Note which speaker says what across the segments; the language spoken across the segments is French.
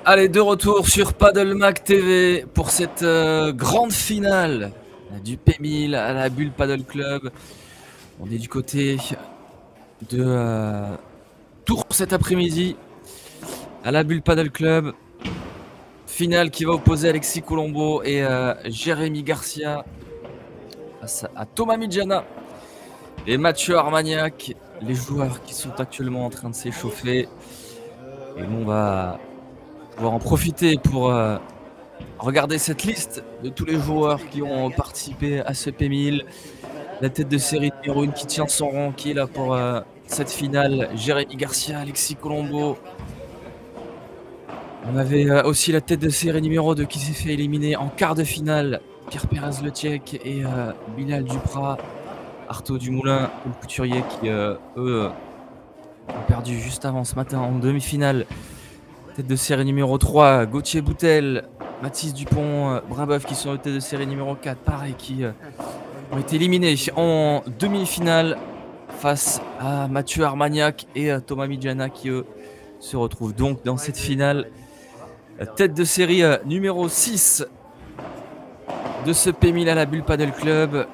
Speaker 1: Allez, de retour sur Paddle TV pour cette grande finale du P1000 à la Bulle Paddle Club. On est du côté de Tours cet après-midi à la Bulle Paddle Club. Finale qui va opposer Alexis Colombo et Jérémy Garcia face à Thomas Midjana et Mathieu Armagnac, les joueurs qui sont actuellement en train de s'échauffer. Et nous, on va pouvoir en profiter pour regardez cette liste de tous les joueurs qui ont participé à ce P1000. La tête de série numéro 1 qui tient son rang, qui est là pour cette finale, Jérémy Garcia, Alexis Colombo. On avait aussi la tête de série numéro 2 qui s'est fait éliminer en quart de finale, Pierre Pérez Le Tchèque et Bilal Duprat, Artaud Dumoulin, Paul Couturier qui eux ont perdu juste avant ce matin en demi-finale. Tête de série numéro 3, Gauthier Boutel, Mathis Dupont, Brinboeuf qui sont aux têtes de série numéro 4, pareil, qui ont été éliminés en demi-finale face à Mathieu Armagnac et Thomas Midjana qui eux se retrouvent donc dans cette finale. Tête de série numéro 6 de ce P1000 à la Bulle Paddle Club.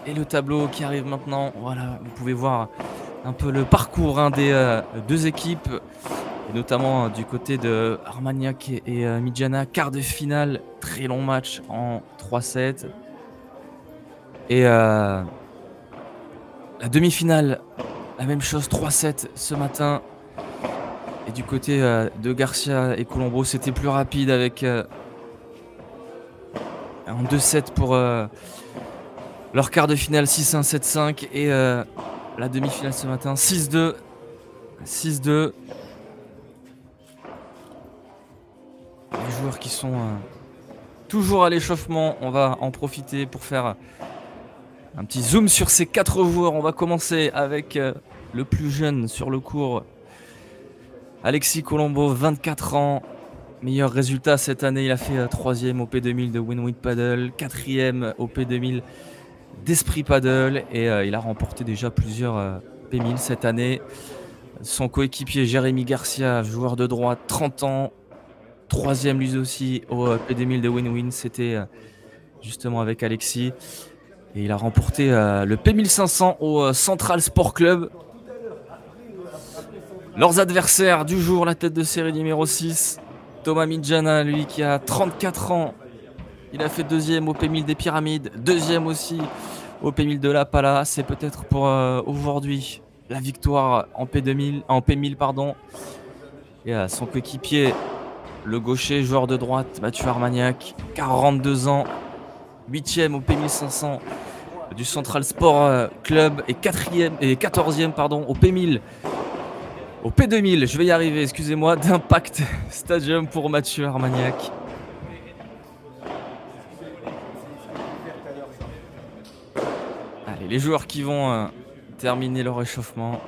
Speaker 1: Et le tableau qui arrive maintenant, voilà, vous pouvez voir un peu le parcours des deux équipes. Et notamment du côté de Armagnac et Midjana, quart de finale, très long match en 3-7. Et la demi-finale, la même chose, 3-7 ce matin. Et du côté de Garcia et Colombo, c'était plus rapide avec un 2-7 pour leur quart de finale, 6-1, 7-5. Et la demi-finale ce matin, 6-2. 6-2. Les joueurs qui sont toujours à l'échauffement, on va en profiter pour faire un petit zoom sur ces 4 joueurs. On va commencer avec le plus jeune sur le cours, Alexis Colombo, 24 ans. Meilleur résultat cette année, il a fait 3e au P2000 de Win Paddle, 4e au P2000 d'Esprit Paddle et il a remporté déjà plusieurs P1000 cette année. Son coéquipier Jérémy Garcia, joueur de droite, 30 ans, 3e lui aussi au P2000 de Win, c'était justement avec Alexis. Et il a remporté le P1500 au Central Sport Club. Leurs adversaires du jour, la tête de série numéro 6, Thomas Midjana, lui qui a 34 ans. Il a fait 2e au P1000 des Pyramides, 2e aussi au P1000 de la Pala. C'est peut-être pour aujourd'hui la victoire en P1000 pardon. Et son coéquipier, le gaucher, joueur de droite, Mathieu Armagnac, 42 ans, 8e au P1500 du Central Sport Club et 14e pardon, au P1000. Au P2000, je vais y arriver, excusez-moi, d'Impact Stadium pour Mathieu Armagnac. Allez, les joueurs qui vont terminer leur échauffement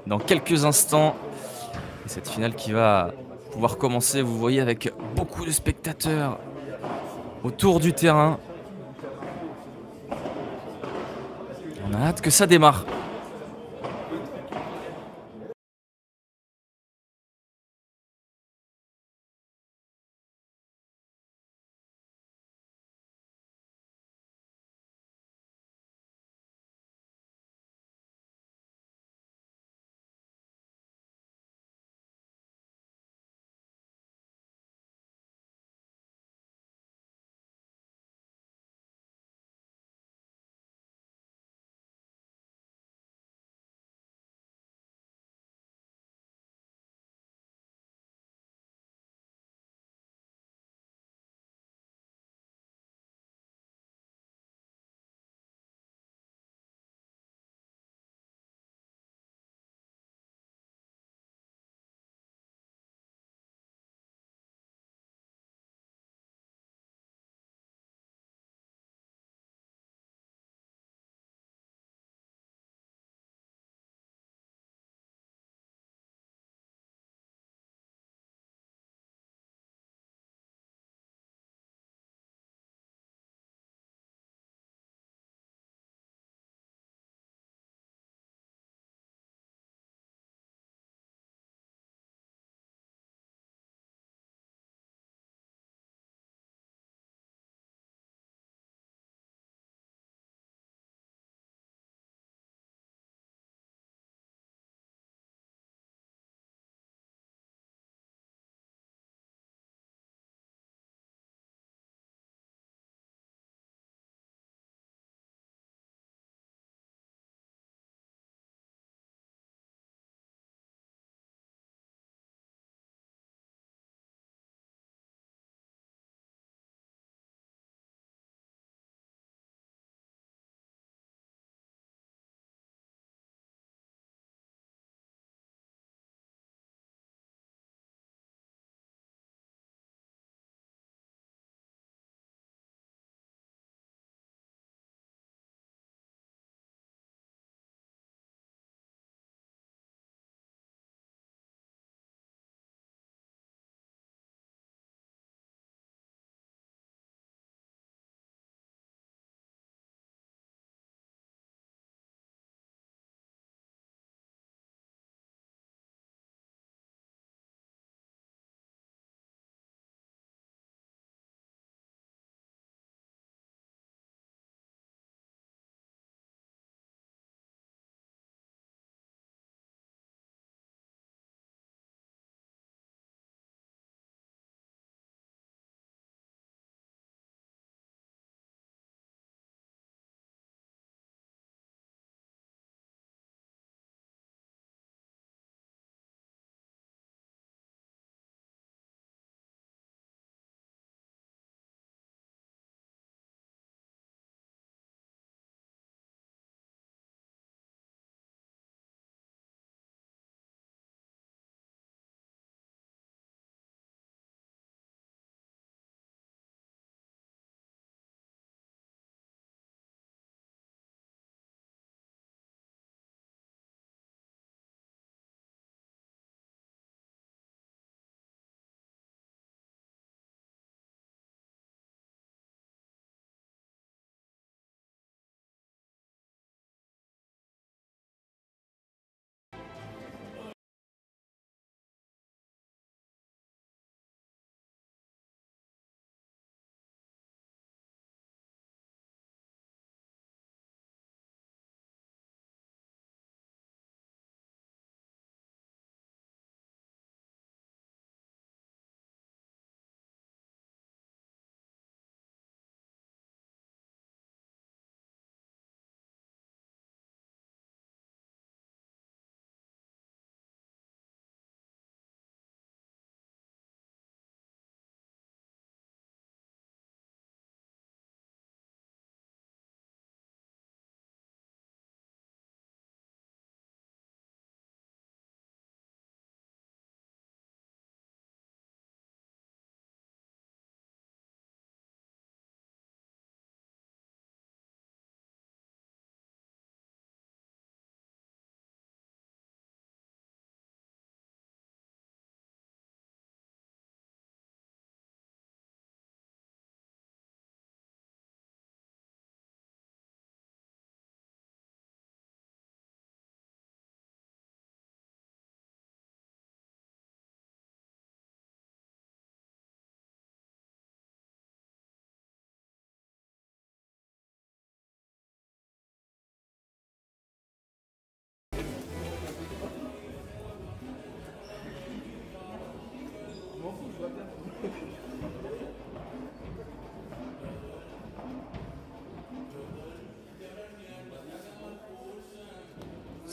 Speaker 1: dans quelques instants. Et cette finale qui va pouvoir commencer, vous voyez, avec beaucoup de spectateurs autour du terrain. On a hâte que ça démarre.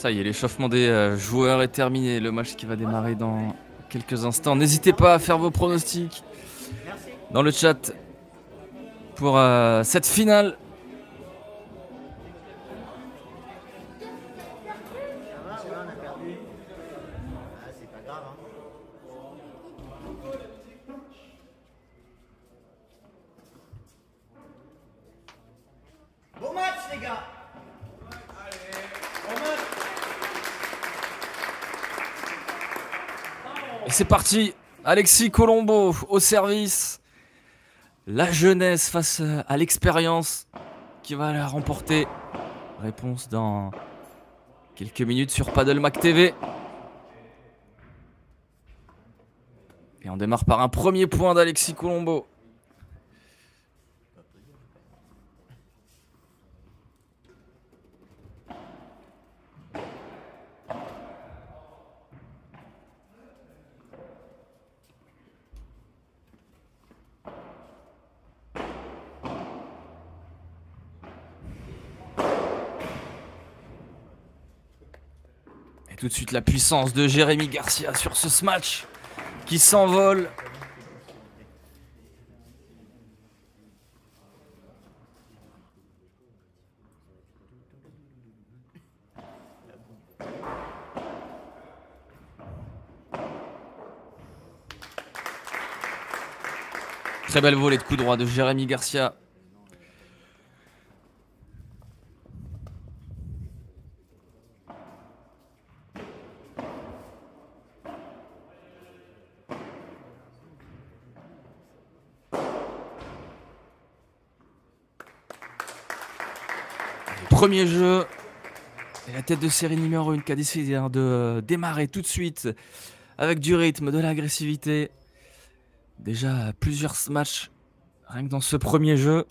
Speaker 1: Ça y est, l'échauffement des joueurs est terminé. Le match qui va démarrer dans quelques instants. N'hésitez pas à faire vos pronostics dans le chat pour cette finale.
Speaker 2: Bon match les gars.
Speaker 1: Et c'est parti. Alexis Colombo au service. La jeunesse face à l'expérience qui va la remporter. Réponse dans quelques minutes sur Paddle Mac TV. Et on démarre par un premier point d'Alexis Colombo. Et tout de suite la puissance de Jérémy Garcia sur ce smash qui s'envole. Très belle volée de coup droit de Jérémy Garcia. Premier jeu. Et la tête de série numéro 1 qui a décidé de démarrer tout de suite avec du rythme, de l'agressivité. Déjà plusieurs matchs rien que dans ce premier jeu.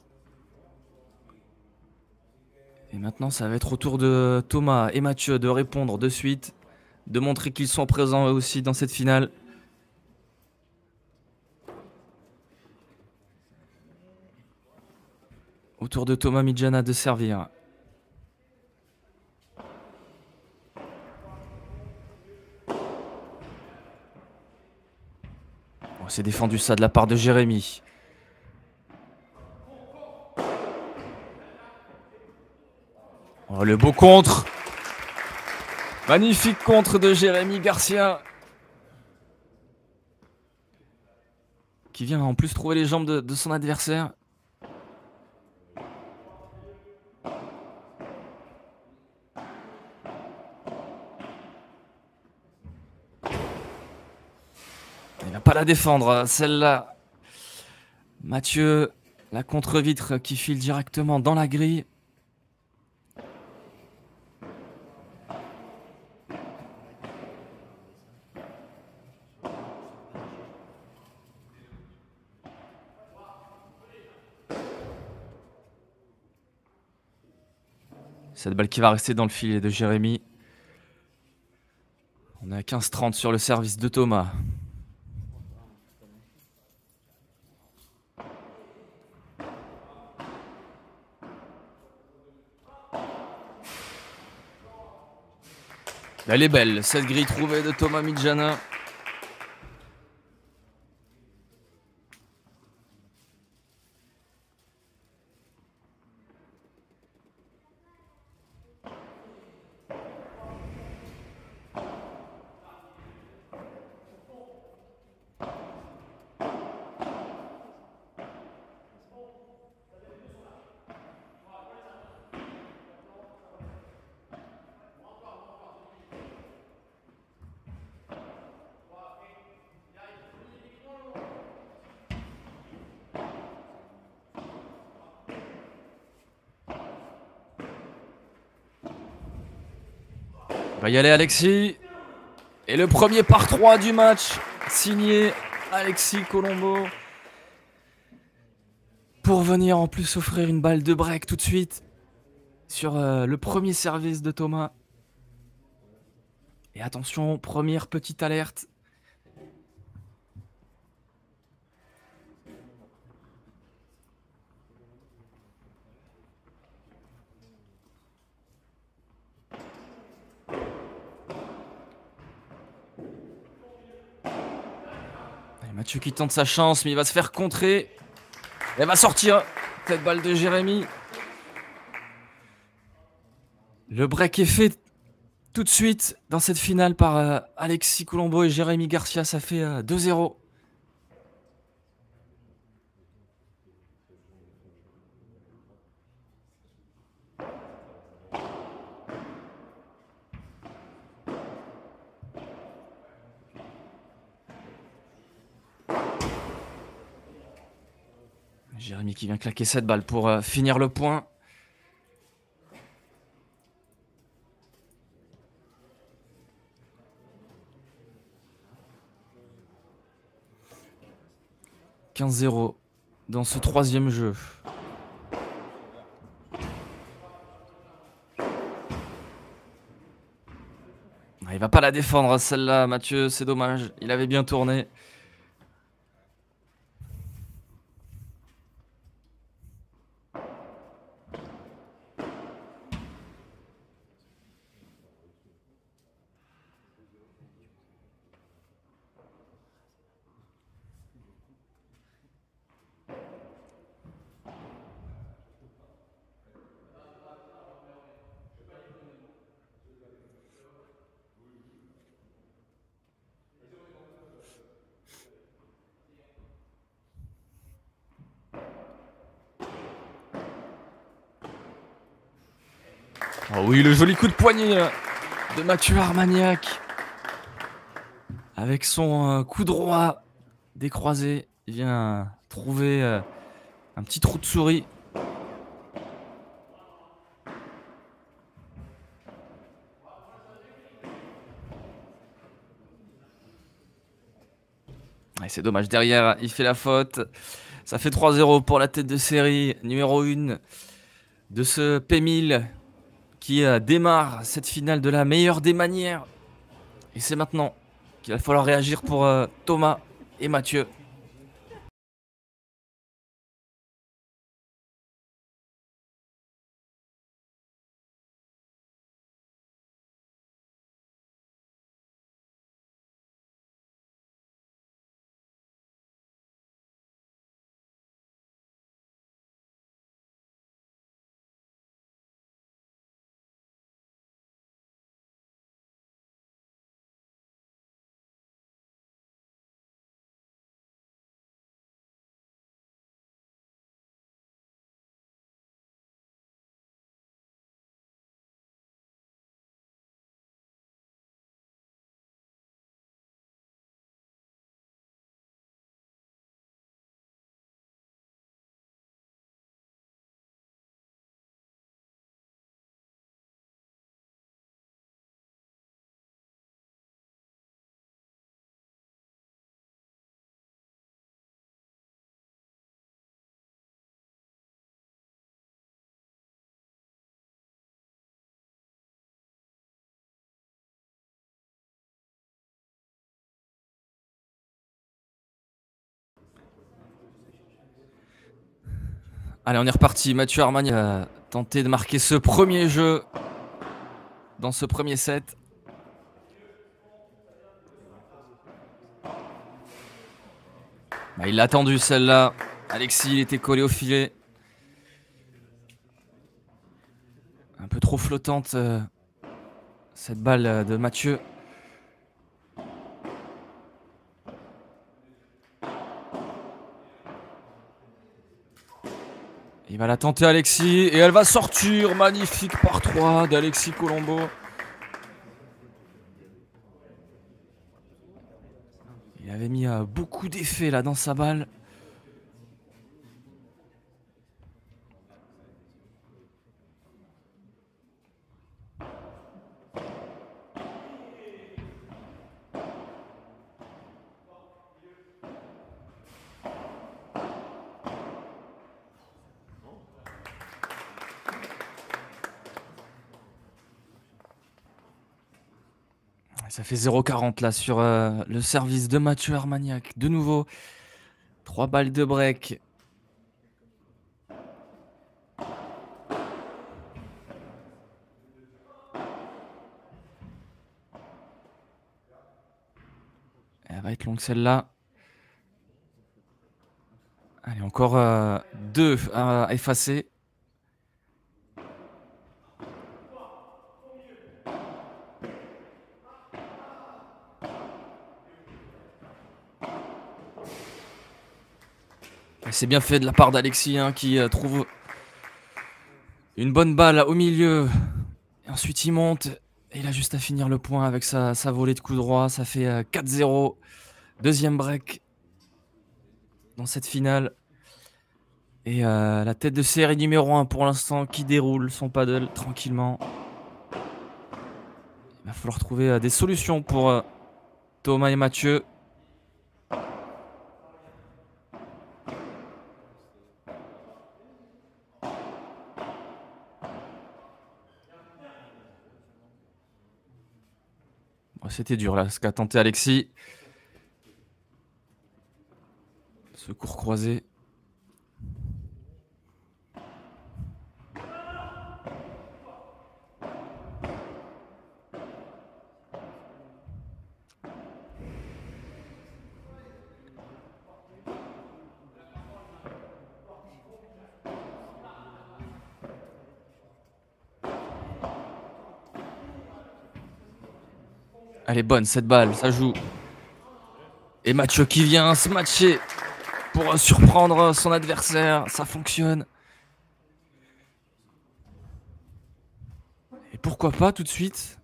Speaker 1: Et maintenant ça va être au tour de Thomas et Mathieu de répondre de suite, de montrer qu'ils sont présents eux aussi dans cette finale. Au tour de Thomas Midjana de servir. On s'est défendu ça de la part de Jérémy. Oh, le beau contre. Magnifique contre de Jérémy Garcia. Qui vient en plus trouver les jambes de son adversaire. Il va pas la défendre, celle-là. Mathieu, la contre-vitre qui file directement dans la grille. Cette balle qui va rester dans le filet de Jérémy. On est à 15-30 sur le service de Thomas. Elle est belle, cette grille trouvée de Thomas Midjana. Va y aller Alexis. Et le premier par 3 du match, signé Alexis Colombo. Pour venir en plus offrir une balle de break tout de suite sur le premier service de Thomas. Et attention, première petite alerte. Mathieu qui tente sa chance, mais il va se faire contrer. Elle va sortir. Cette balle de Jérémy. Le break est fait tout de suite dans cette finale par Alexis Colombo et Jérémy Garcia. Ça fait 2-0. Jérémy qui vient claquer cette balle pour finir le point. « 15-0 dans ce troisième jeu. Il va pas la défendre celle-là, Mathieu, c'est dommage. Il avait bien tourné. Oh oui, le joli coup de poignet de Mathieu Armagnac. Avec son coup droit décroisé, il vient trouver un petit trou de souris. Et c'est dommage, derrière, il fait la faute. Ça fait 3-0 pour la tête de série numéro 1 de ce P1000 qui démarre cette finale de la meilleure des manières. Et c'est maintenant qu'il va falloir réagir pour Thomas et Mathieu. Allez, on est reparti. Mathieu Armagnac a tenté de marquer ce premier jeu dans ce premier set. Bah, il l'a attendu celle-là. Alexis, il était collé au filet. Un peu trop flottante cette balle de Mathieu. Il va la tenter Alexis et elle va sortir. Magnifique par 3 d'Alexis Colombo. Il avait mis beaucoup d'effets là dans sa balle. Ça fait 0,40 là sur le service de Mathieu Armagnac. De nouveau, 3 balles de break. Elle va être longue celle-là. Encore 2 à effacer. C'est bien fait de la part d'Alexis hein, qui trouve une bonne balle au milieu. Et ensuite il monte. Et il a juste à finir le point avec sa volée de coup droit. Ça fait 4-0. Deuxième break dans cette finale. Et la tête de série numéro 1 pour l'instant qui déroule son paddle tranquillement. Il va falloir trouver des solutions pour Thomas et Mathieu. Bon, c'était dur là ce qu'a tenté Alexis. Secours croisé. Elle est bonne cette balle, ça joue. Et Mathieu qui vient se matcher pour surprendre son adversaire. Ça fonctionne. Et pourquoi pas tout de suite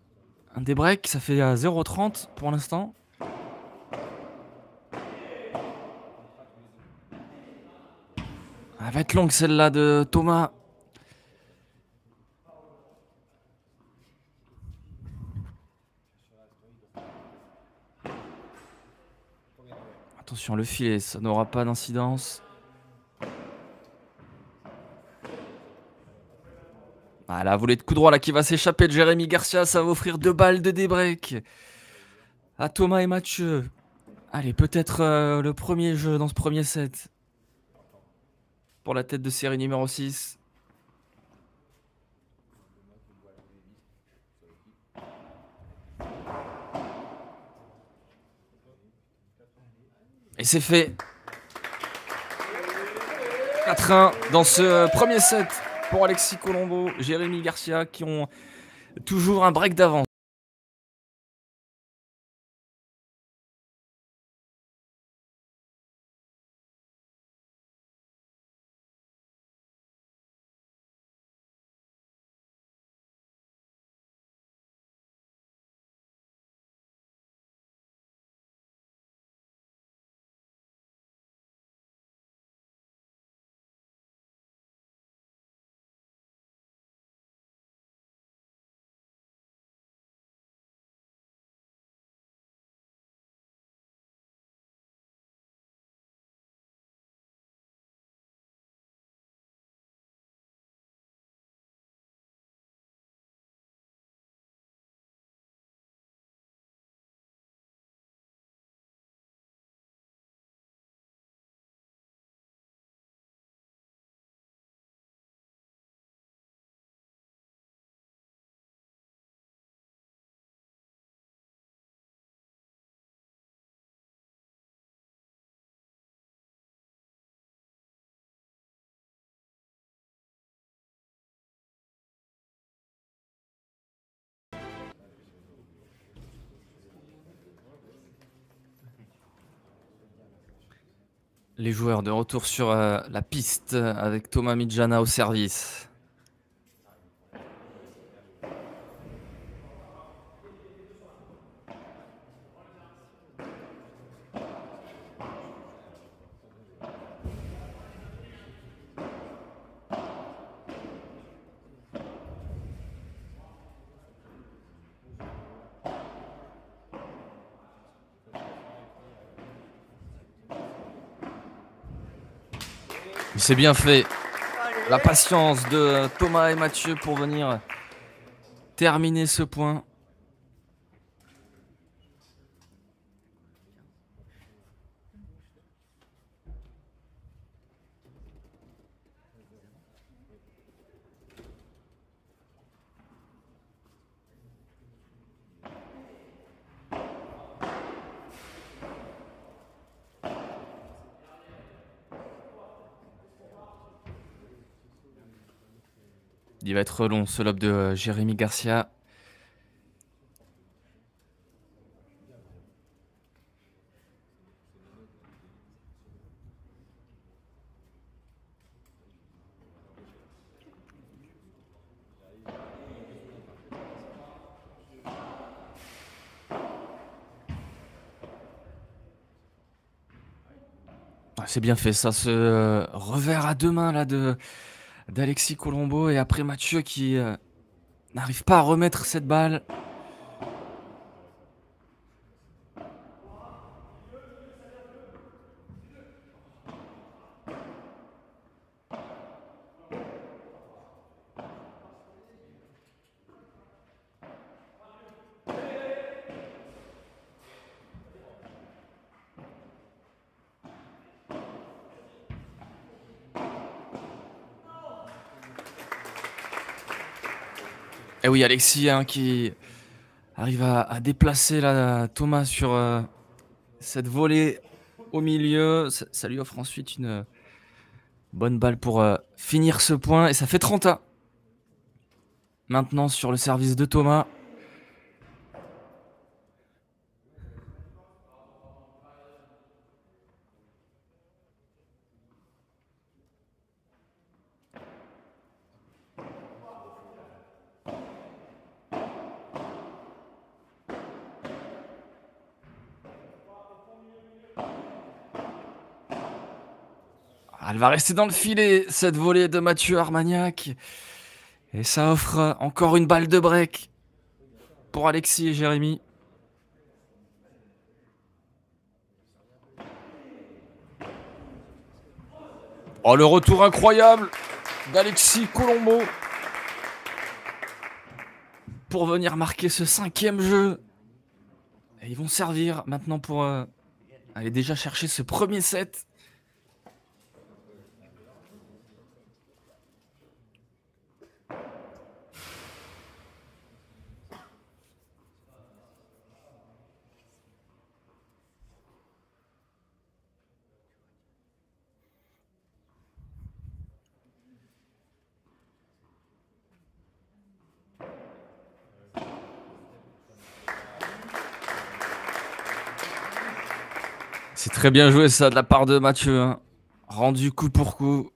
Speaker 1: un débreak, ça fait 0,30 pour l'instant. Elle va être longue celle-là de Thomas. Attention le filet, ça n'aura pas d'incidence. Ah, la volée de coup droit là qui va s'échapper de Jérémy Garcia, ça va offrir 2 balles de débreak à Thomas et Mathieu. Allez, peut-être le premier jeu dans ce premier set pour la tête de série numéro 6. Et c'est fait. 4-1 dans ce premier set pour Alexis Colombo, Jérémy Garcia qui ont toujours un break d'avance. Les joueurs de retour sur la piste avec Thomas Midjana au service. C'est bien fait. La patience de Thomas et Mathieu pour venir terminer ce point. Il va être long ce lob de Jérémy Garcia. C'est bien fait ça, ce revers à deux mains là d'Alexis Colombo, et après Mathieu qui n'arrive pas à remettre cette balle. Et oui, Alexis qui arrive à déplacer là, Thomas sur cette volée au milieu. Ça lui offre ensuite une bonne balle pour finir ce point. Et ça fait 30-1. Maintenant sur le service de Thomas. Elle va rester dans le filet, cette volée de Mathieu Armagnac. Et ça offre encore une balle de break pour Alexis et Jérémy. Oh, le retour incroyable d'Alexis Colombo pour venir marquer ce 5e jeu. Et ils vont servir maintenant pour aller déjà chercher ce premier set. C'est très bien joué ça de la part de Mathieu. Hein. Rendu coup pour coup.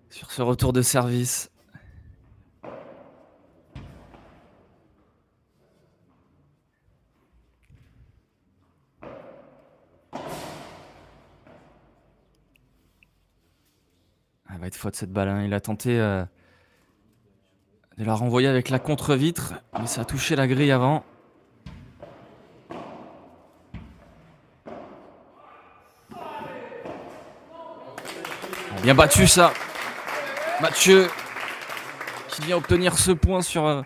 Speaker 1: Sur ce retour de service. Elle va être faute cette balle. Hein. Il a tenté de la renvoyer avec la contre-vitre. Mais ça a touché la grille avant. Bien battu ça. Mathieu qui vient obtenir ce point sur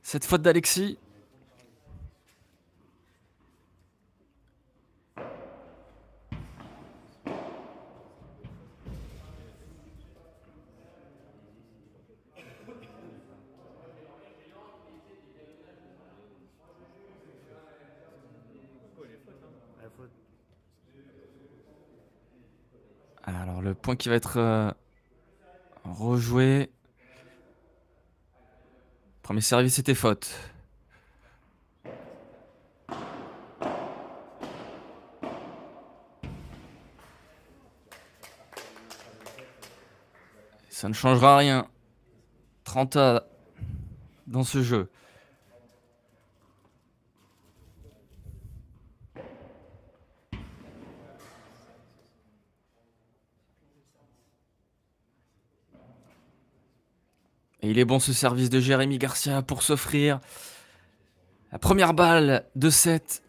Speaker 1: cette faute d'Alexis. Alors le point qui va être rejoué. Premier service était faute. Ça ne changera rien. 30 dans ce jeu. Et il est bon ce service de Jérémy Garcia pour s'offrir la première balle de 7.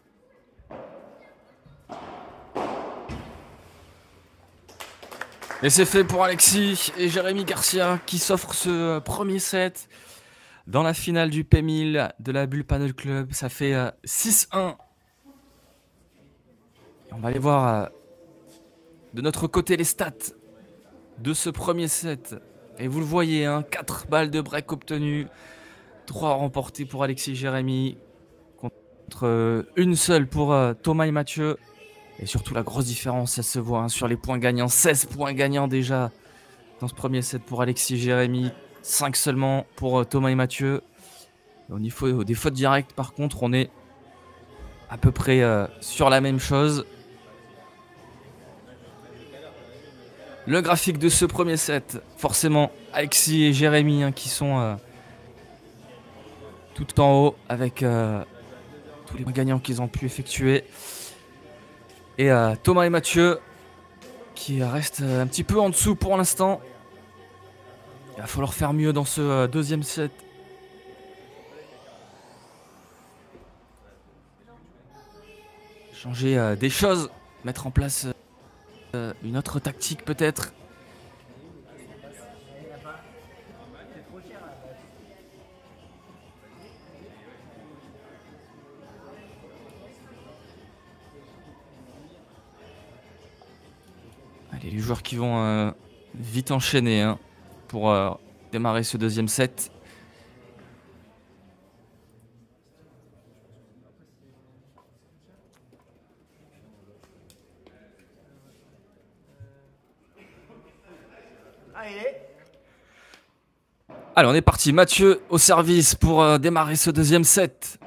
Speaker 1: Et c'est fait pour Alexis et Jérémy Garcia qui s'offrent ce premier set dans la finale du P1000 de la Bulle Paddle Club. Ça fait 6-1. Et on va aller voir de notre côté les stats de ce premier set. Et vous le voyez, hein, 4 balles de break obtenues, 3 remportées pour Alexis et Jérémy, contre une seule pour Thomas et Mathieu. Et surtout la grosse différence, ça se voit hein, sur les points gagnants. 16 points gagnants déjà dans ce premier set pour Alexis et Jérémy. 5 seulement pour Thomas et Mathieu. Au niveau des fautes directes, par contre, on est à peu près sur la même chose. Le graphique de ce premier set, forcément, Alexis et Jérémy hein, qui sont tout en haut avec tous les points gagnants qu'ils ont pu effectuer. Et Thomas et Mathieu qui restent un petit peu en dessous pour l'instant. Il va falloir faire mieux dans ce deuxième set. Changer des choses, mettre en place une autre tactique peut-être. Allez, les joueurs qui vont vite enchaîner hein, pour démarrer ce deuxième set. Allez, on est parti. Mathieu au service pour démarrer ce deuxième set.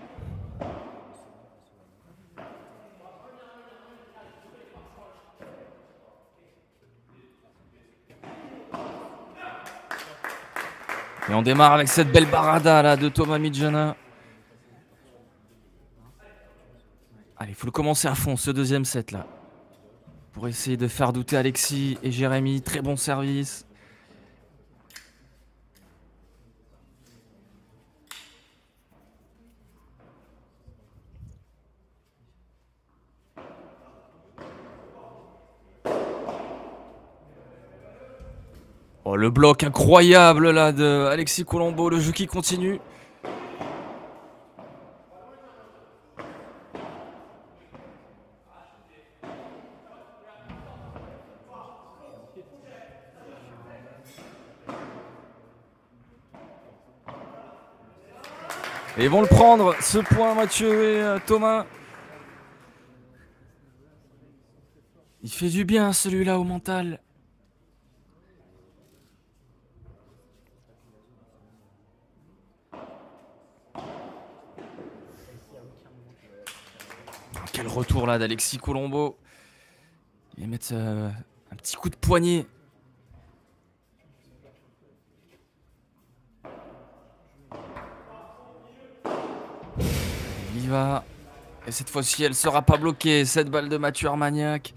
Speaker 1: Et on démarre avec cette belle barada là de Thomas Midjana. Allez, il faut le commencer à fond ce deuxième set là. Pour essayer de faire douter Alexis et Jérémy. Très bon service. Oh, le bloc incroyable là de Alexis Colombo, le jeu qui continue. Et ils vont le prendre, ce point Mathieu et Thomas. Il fait du bien celui-là au mental. Quel retour là d'Alexis Colombo. Il va mettre un petit coup de poignet. Il y va. Et cette fois-ci, elle ne sera pas bloquée. Cette balle de Mathieu Armagnac.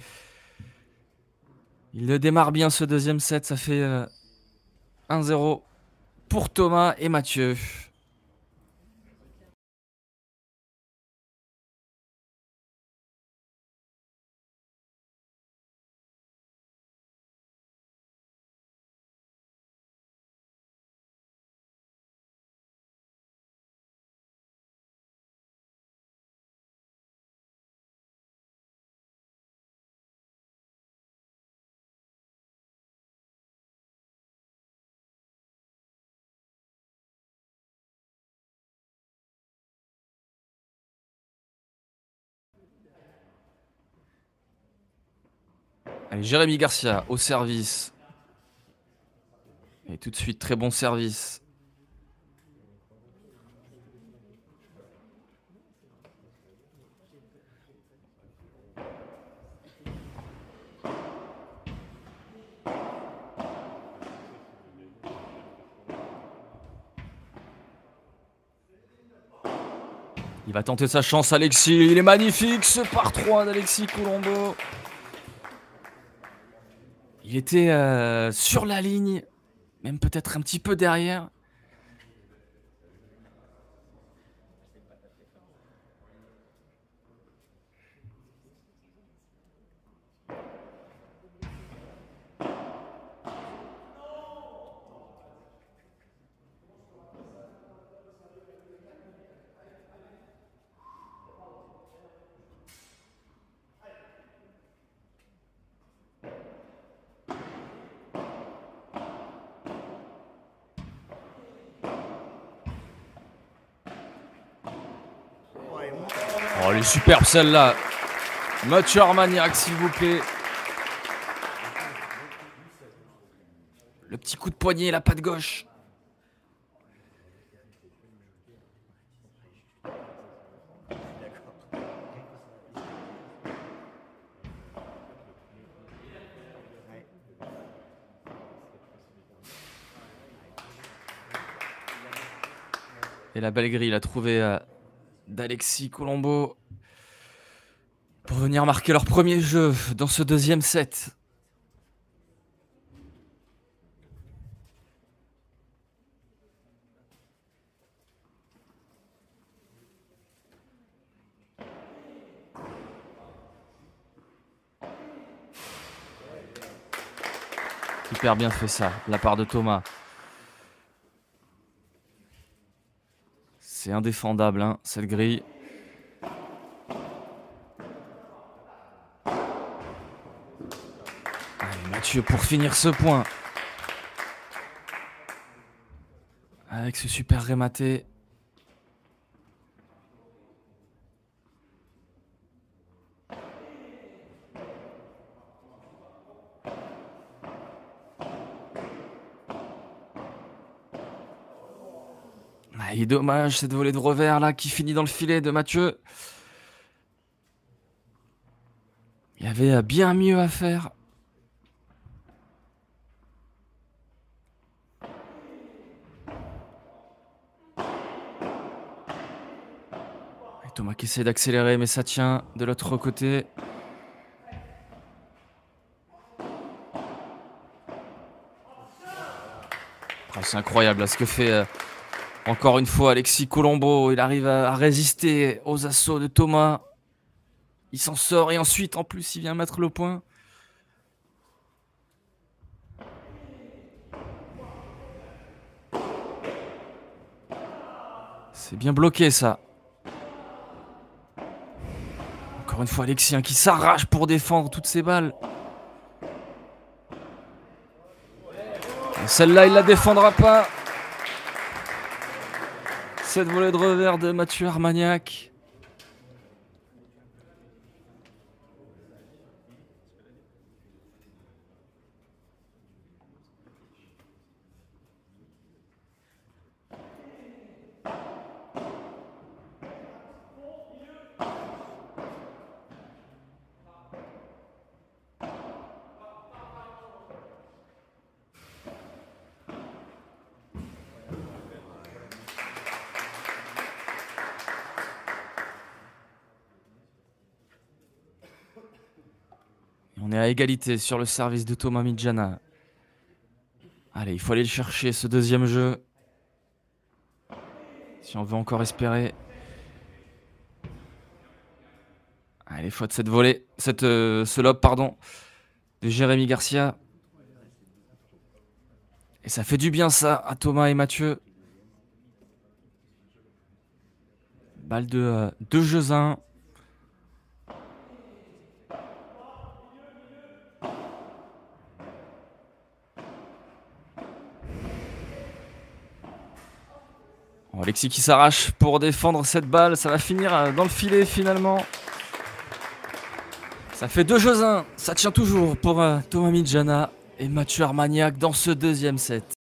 Speaker 1: Il le démarre bien ce deuxième set. Ça fait 1-0 pour Thomas et Mathieu. Allez, Jérémy Garcia au service. Et tout de suite, très bon service. Il va tenter sa chance, Alexis. Il est magnifique, ce par 3 d'Alexis Colombo. Il était sur la ligne, même peut-être un petit peu derrière. Oh, elle est superbe celle-là. Mathieu Armagnac, s'il vous plaît. petit coup de poignet, la patte gauche. Et la belle grille, a trouvé d'Alexis Colombo pour venir marquer leur premier jeu dans ce deuxième set. Super bien fait ça, de la part de Thomas. C'est indéfendable, hein, cette grille. Allez, Mathieu pour finir ce point. Avec ce super rématé. Il est dommage cette volée de revers là qui finit dans le filet de Mathieu. Il y avait bien mieux à faire. Et Thomas qui essaie d'accélérer mais ça tient de l'autre côté. Oh, c'est incroyable là, ce que fait encore une fois Alexis Colombo. Il arrive à résister aux assauts de Thomas. Il s'en sort et ensuite en plus il vient mettre le point. C'est bien bloqué ça. Encore une fois Alexis qui s'arrache pour défendre toutes ses balles. Celle-là il la défendra pas. Cette volée de revers de Mathieu Armagnac. On est à égalité sur le service de Thomas Midjana. Allez, il faut aller le chercher, ce deuxième jeu. Si on veut encore espérer. Allez, faute cette volée, ce lob, pardon, de Jérémy Garcia. Et ça fait du bien ça à Thomas et Mathieu. Balle de 2 jeux 1. Alexis qui s'arrache pour défendre cette balle. Ça va finir dans le filet finalement. Ça fait 2 jeux 1. Ça tient toujours pour Thomas Midjana et Mathieu Armagnac dans ce deuxième set.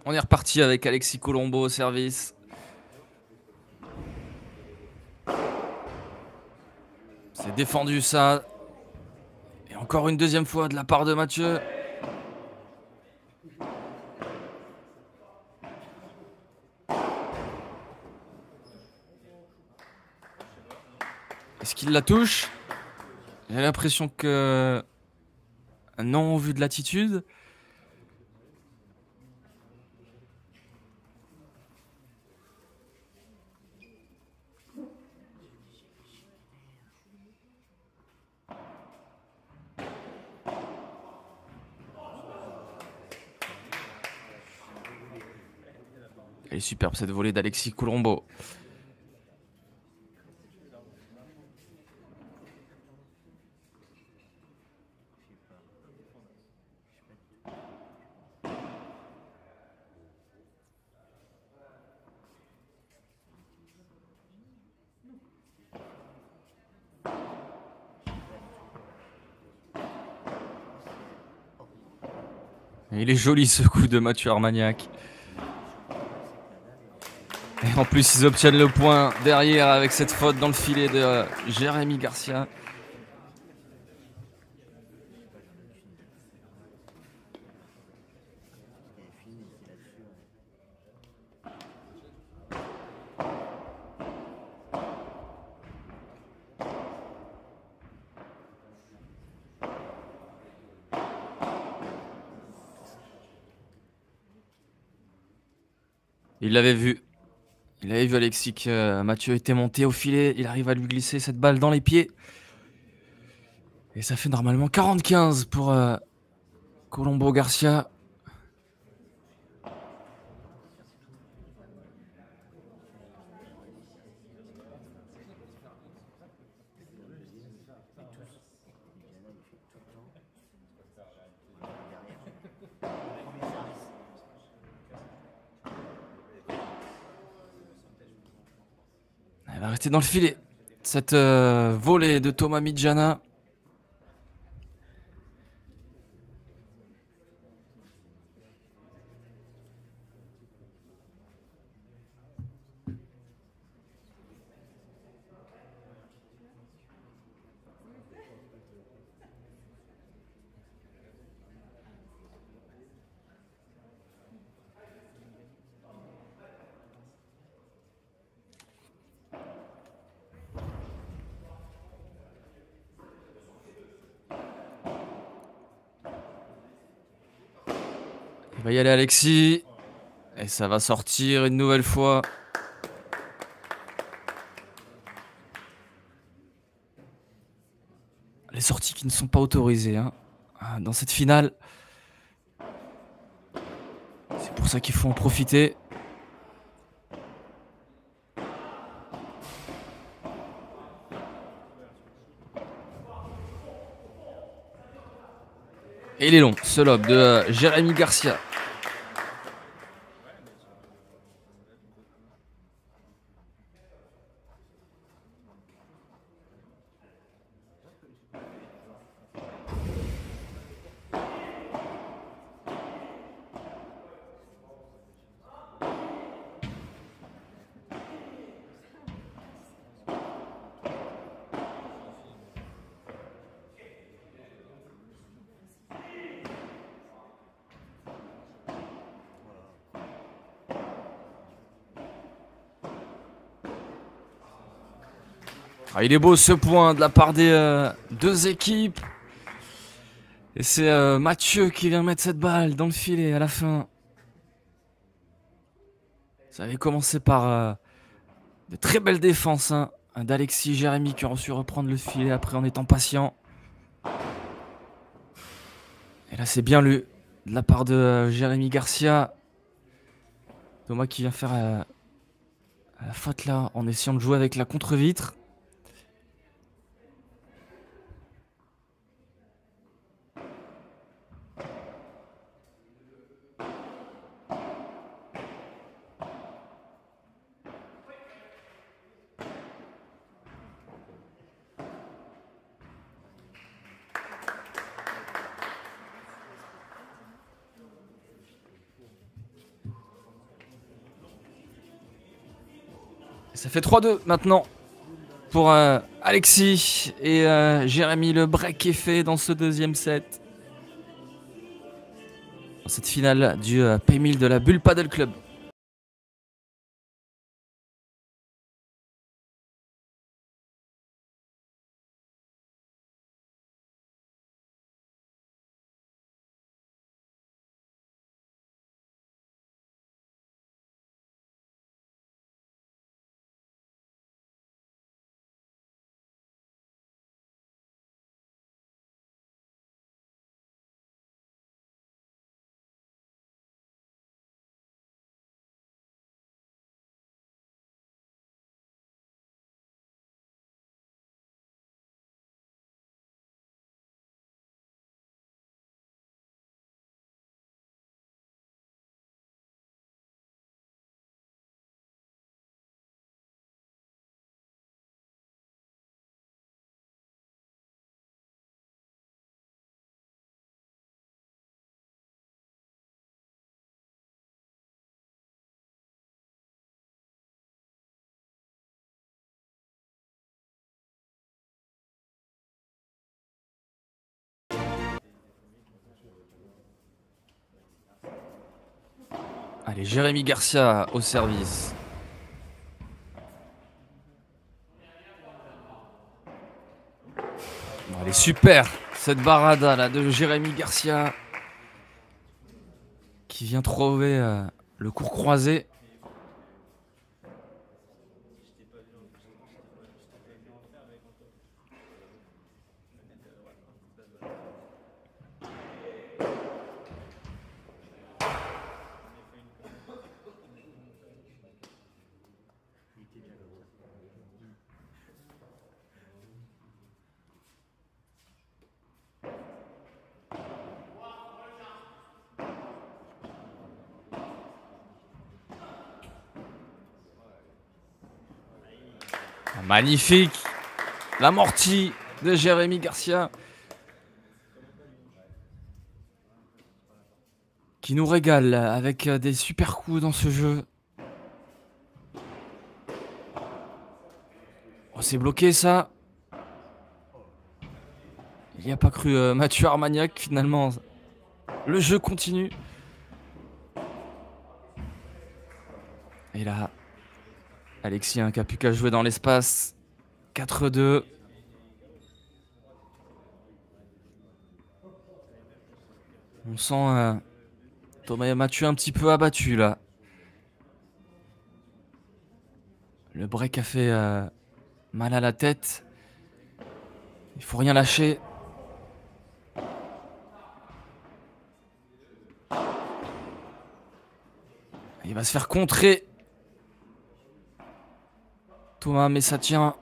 Speaker 1: On est reparti avec Alexis Colombo au service. C'est défendu ça. Et encore une deuxième fois de la part de Mathieu. Est-ce qu'il la touche? J'ai l'impression que... Non, au vu de l'attitude. Elle est superbe cette volée d'Alexis Colombo. Et il est joli ce coup de Mathieu Armagnac. Et en plus, ils obtiennent le point derrière avec cette faute dans le filet de Jérémy Garcia. Il l'avait vu. Il avait vu Alexis que Mathieu était monté au filet. Il arrive à lui glisser cette balle dans les pieds. Et ça fait normalement 40-15 pour Colombo Garcia. Elle va rester dans le filet. Cette volée de Thomas Midjana. Il va y aller Alexis. Et ça va sortir une nouvelle fois. Les sorties qui ne sont pas autorisées hein, dans cette finale. C'est pour ça qu'il faut en profiter. Et il est long, ce lob de Jérémy Garcia. Ah, il est beau ce point de la part des deux équipes. Et c'est Mathieu qui vient mettre cette balle dans le filet à la fin. Ça avait commencé par de très belles défenses hein, d'Alexis et Jérémy qui ont su reprendre le filet après en étant patients. Et là c'est bien lu de la part de Jérémy Garcia. Thomas qui vient faire la faute là en essayant de jouer avec la contre-vitre. Ça fait 3-2 maintenant pour Alexis et Jérémy. Le break est fait dans ce deuxième set. Dans cette finale du Pay 1000 de la Bulle Paddle Club. Allez, Jérémy Garcia au service. Bon, elle est super cette barada là de Jérémy Garcia qui vient trouver le court croisé. Magnifique l'amorti de Jérémy Garcia qui nous régale avec des super coups dans ce jeu. Oh, c'est bloqué ça. Il n'y a pas cru Mathieu Armagnac finalement. Le jeu continue. Et là, Alexis qui a plus qu'à jouer dans l'espace. 4-2. On sent Thomas et Mathieu un petit peu abattus là. Le break a fait mal à la tête. Il faut rien lâcher. Il va se faire contrer. Thomas, mais ça tient.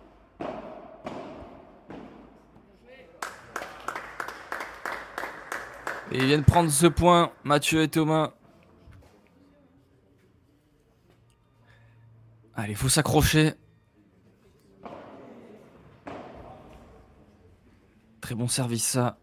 Speaker 1: Et ils viennent prendre ce point, Mathieu et Thomas. Allez, il faut s'accrocher. Très bon service ça.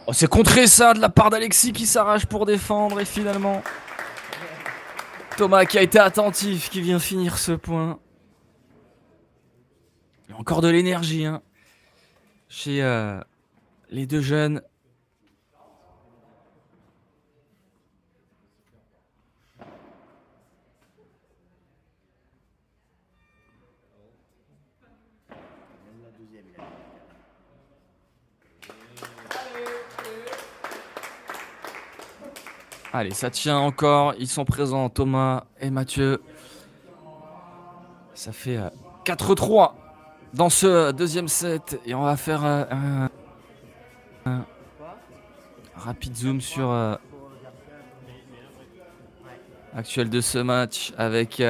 Speaker 1: Oh, c'est contré ça de la part d'Alexis qui s'arrache pour défendre et finalement Thomas qui a été attentif qui vient finir ce point. Il y a encore de l'énergie hein, chez les deux jeunes. Allez, ça tient encore. Ils sont présents, Thomas et Mathieu. Ça fait 4-3 dans ce deuxième set. Et on va faire un rapide zoom sur l'actuel de ce match avec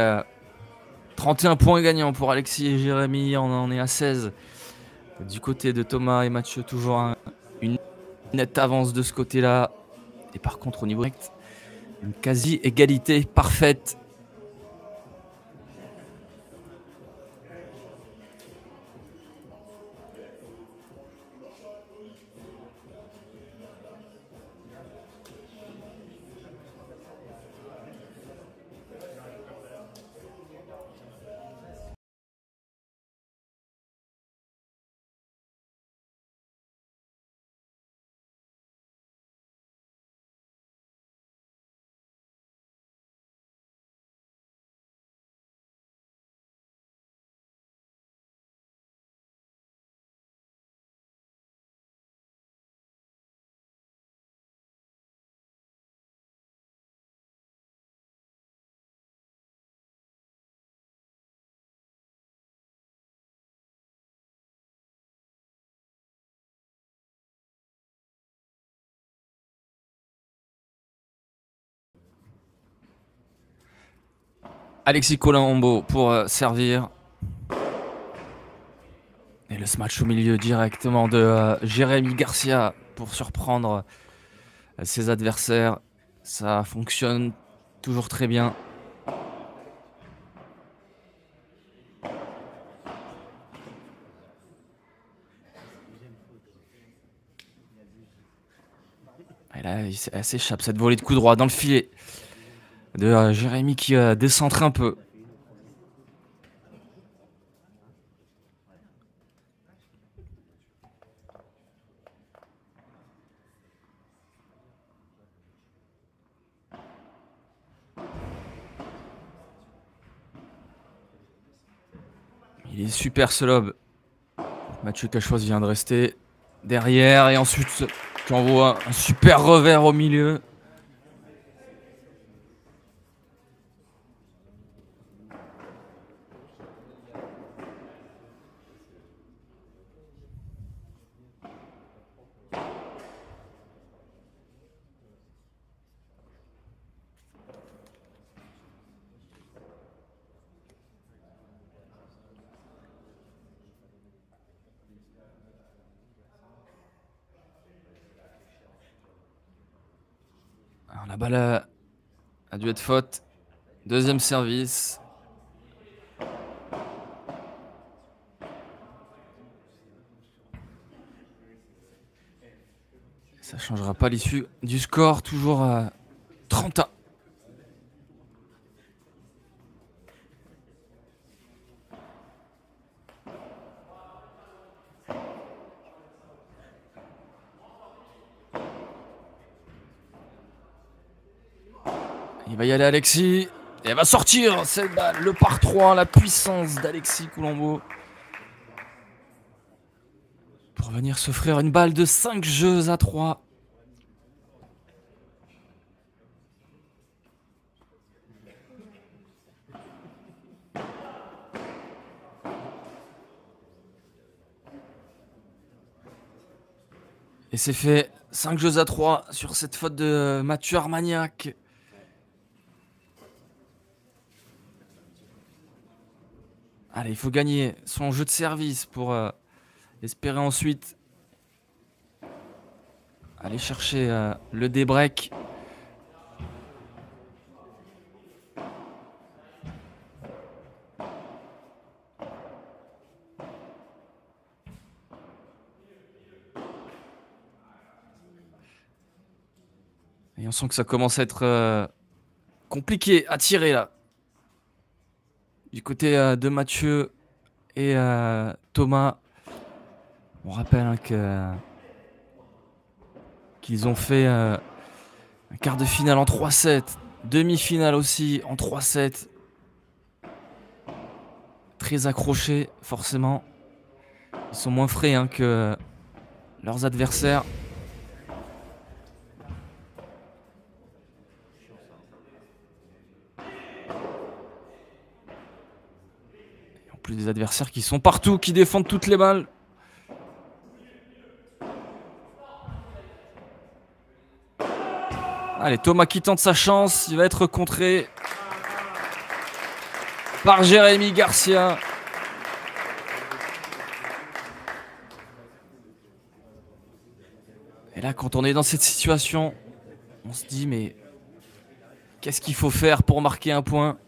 Speaker 1: 31 points gagnants pour Alexis et Jérémy. On en est à 16. Du côté de Thomas et Mathieu, toujours une nette avance de ce côté-là. Et par contre, au niveau direct, Une quasi-égalité parfaite. Alexis Colombo pour servir. Et le smash au milieu directement de Jérémy Garcia pour surprendre ses adversaires. Ça fonctionne toujours très bien. Et là, elle s'échappe, cette volée de coup droit dans le filet de Jérémy qui décentre un peu. Il est super ce lob. Mathieu Cachoise vient de rester derrière et ensuite qui envoie un super revers au milieu. Alors la balle a dû être faute. Deuxième service. Ça ne changera pas l'issue du score. Toujours 30-1. Il va y aller Alexis. Et elle va sortir cette balle. Le par 3, la puissance d'Alexis Colombo. Pour venir s'offrir une balle de 5 jeux à 3. Et c'est fait. 5 jeux à 3 sur cette faute de Mathieu Armagnac. Allez, il faut gagner son jeu de service pour espérer ensuite aller chercher le débreak. Et on sent que ça commence à être compliqué à tirer là. Du côté de Mathieu et Thomas. On rappelle hein, qu'ils ont fait un quart de finale en 3-7. Demi-finale aussi en 3-7. Très accrochés forcément. Ils sont moins frais hein, que leurs adversaires. Et en plus des adversaires qui sont partout, qui défendent toutes les balles. Allez, Thomas qui tente sa chance. Il va être contré par Jérémy Garcia. Et là, quand on est dans cette situation, on se dit, mais Qu'est-ce qu'il faut faire pour marquer un point?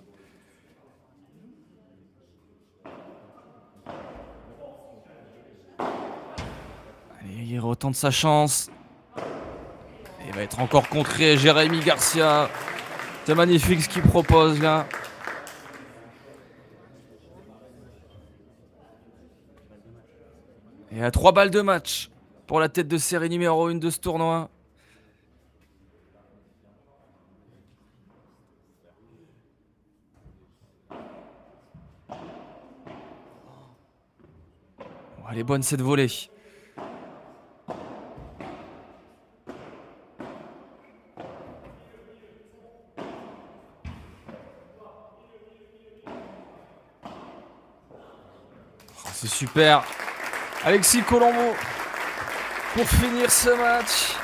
Speaker 1: Allez, il retente sa chance. Et il va être encore contré. Jérémy Garcia. C'est magnifique ce qu'il propose là. Et à 3 balles de match pour la tête de série numéro 1 de ce tournoi. Oh, elle est bonne cette volée. Oh, c'est super. Alexis Colombo pour finir ce match.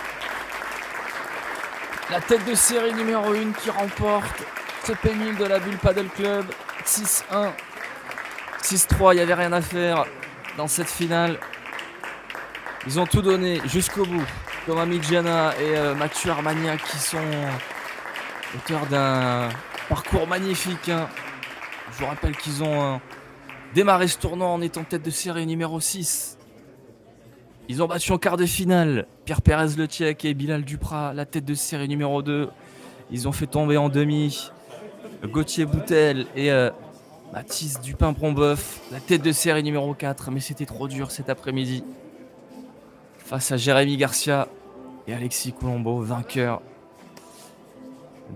Speaker 1: La tête de série numéro 1 qui remporte ce P1000 de la Bulle Paddle Club. 6-1, 6-3, il n'y avait rien à faire dans cette finale. Ils ont tout donné jusqu'au bout. Thomas Midjana et Mathieu Armagnac qui sont auteurs d'un parcours magnifique. Hein. Je vous rappelle qu'ils ont démarré ce tournoi en étant tête de série numéro 6. Ils ont battu en quart de finale Pierre Pérez le Tchèque et Bilal Duprat, la tête de série numéro 2. Ils ont fait tomber en demi Gauthier Boutel et Mathis Dupin-Bromboeuf, la tête de série numéro 4. Mais c'était trop dur cet après-midi. Face à Jérémy Garcia et Alexis Colombo, vainqueurs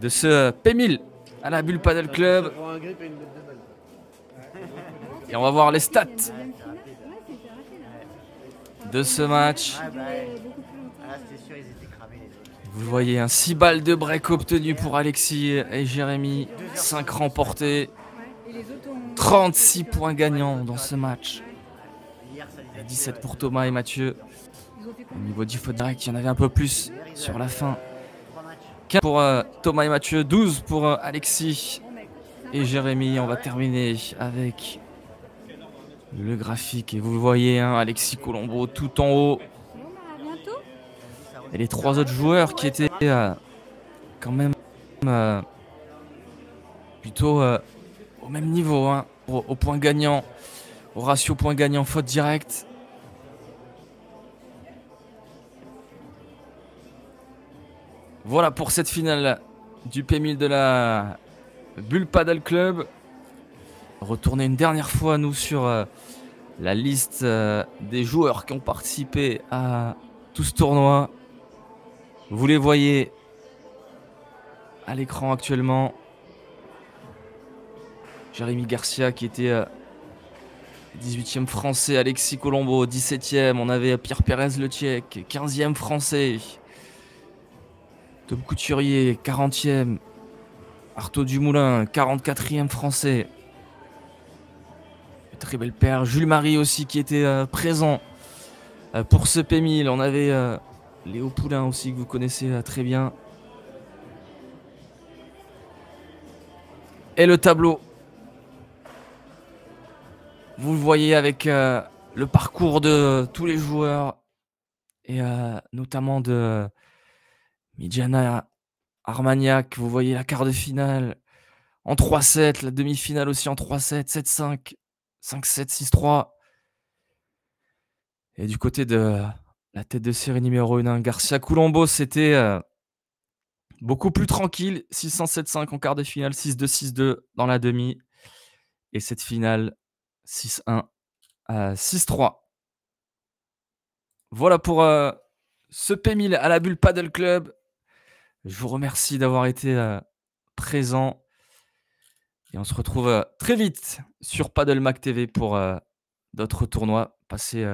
Speaker 1: de ce P1000 à la Bulle Paddle Club. Et on va voir les stats de ce match. Vous voyez, 6 balles de break obtenues pour Alexis et Jérémy, 5 remportés, 36 points gagnants dans ce match. Et 17 pour Thomas et Mathieu. Au niveau du faute direct, il y en avait un peu plus sur la fin. 15 pour Thomas et Mathieu, 12 pour Alexis et Jérémy. On va terminer avec le graphique. Et vous le voyez, hein, Alexis Colombo tout en haut. Et les 3 autres joueurs qui étaient quand même plutôt au même niveau, hein, au point gagnant, au ratio point gagnant faute directe. Voilà pour cette finale du P1000 de la Bulle Paddle Club. Retourner une dernière fois nous sur la liste des joueurs qui ont participé à tout ce tournoi. Vous les voyez à l'écran actuellement. Jérémy Garcia qui était 18e français, Alexis Colombo 17e, on avait Pierre Pérez le Tchèque 15e français, Tom Couturier 40e, Artaud Dumoulin 44e français, le très bel père Jules Marie aussi qui était présent pour ce P1000. On avait Léo Poulain aussi que vous connaissez très bien. Et le tableau, vous le voyez avec le parcours de tous les joueurs et notamment de Midjana Armagnac. Vous voyez la quart de finale en 3-7, la demi-finale aussi en 3-7, 7-5, 5-7, 6-3. Et du côté de la tête de série numéro 1, Garcia Colombo, c'était beaucoup plus tranquille. 6-7-5 en quart de finale, 6-2, 6-2 dans la demi. Et cette finale, 6-1 à 6-3. Voilà pour ce P1000 à la Bulle Paddle Club. Je vous remercie d'avoir été présent. Et on se retrouve très vite sur Paddle Mac TV pour d'autres tournois. Passez